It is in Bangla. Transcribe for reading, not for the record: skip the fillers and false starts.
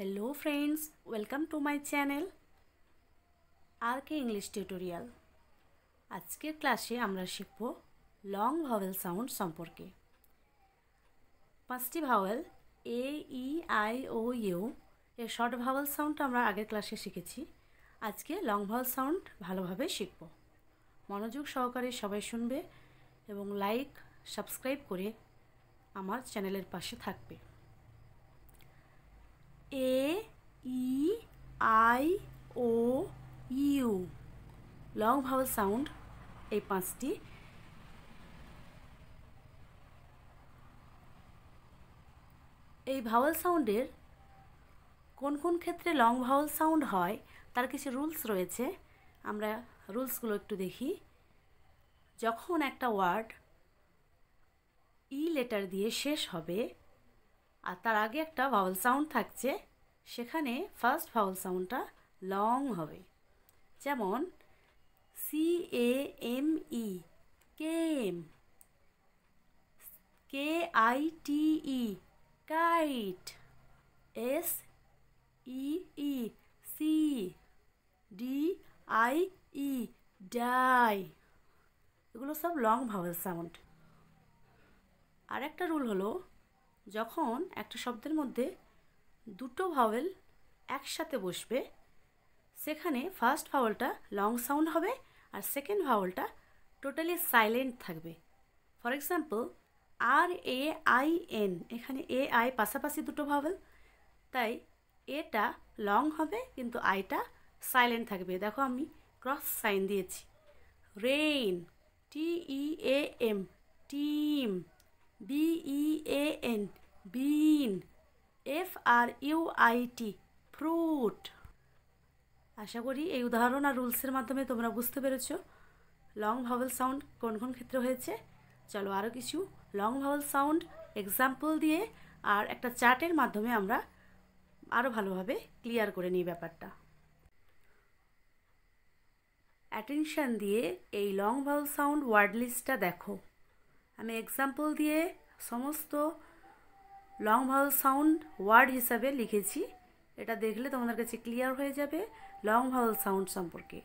Hello friends, welcome to my channel RK English Tutorial। আজকের ক্লাসে আমরা শিখব লং ভাওয়েল সাউন্ড সম্পর্কে। পাঁচটি vowel A E I O U এর শর্ট ভাওয়েল সাউন্ড আমরা আগের ক্লাসে শিখেছি। আজকে লং ভাওয়েল সাউন্ড ভালোভাবে শিখব। মনোযোগ সহকারে সবাই শুনবে এবং লাইক সাবস্ক্রাইব করে আমার চ্যানেলের পাশে থাকবে। A E I O U long vowel sound এই পাঁচটি। এই ভাওয়েল সাউন্ডের কোন কোন ক্ষেত্রে লং ভাওয়েল সাউন্ড হয় তার কিছু রুলস রয়েছে। আমরা রুলসগুলো একটু দেখি। যখন একটা ওয়ার্ড ই লেটার দিয়ে শেষ হবে আর তার আগে একটা ভাওয়েল সাউন্ড থাকছে, সেখানে ফার্স্ট ভাওয়েল সাউন্ডটা লং হবে। যেমন CAME came, KITE kite, SEE see, DIE die, এগুলো সব লং ভাওয়েল সাউন্ড। আর একটা রুল হলো, যখন একটা শব্দের মধ্যে দুটো ভাওয়েল একসাথে বসবে সেখানে ফার্স্ট ভাওয়েলটা লং সাউন্ড হবে আর সেকেন্ড ভাওয়েলটা টোটালি সাইলেন্ট থাকবে। ফর এক্সাম্পল RAIN, এখানে AI পাশাপাশি দুটো ভাওয়েল, তাই এটা লং হবে কিন্তু আইটা সাইলেন্ট থাকবে। দেখো আমি ক্রস সাইন দিয়েছি। রেইন, TEAM টিম, BEAN বিন, FRUIT ফ্রুট। আশা করি এই উদাহরণ আর রুলসের মাধ্যমে তোমরা বুঝতে পেরেছো লং ভাওয়েল সাউন্ড কোন কোন ক্ষেত্রে হয়েছে। চলো আরও কিছু লং ভাওয়েল সাউন্ড এক্সাম্পল দিয়ে আর একটা চার্টের মাধ্যমে আমরা আরও ভালোভাবে ক্লিয়ার করে নিই ব্যাপারটা। অ্যাটেনশন দিয়ে এই লং ভাওয়েল সাউন্ড ওয়ার্ড লিস্টটা দেখো। আমি এক্সাম্পল দিয়ে সমস্ত লং ভাওয়েল সাউন্ড ওয়ার্ড হিসাবে লিখেছি। এটা দেখলে তোমাদের কাছে ক্লিয়ার হয়ে যাবে লং ভাওয়েল সাউন্ড সম্পর্কে।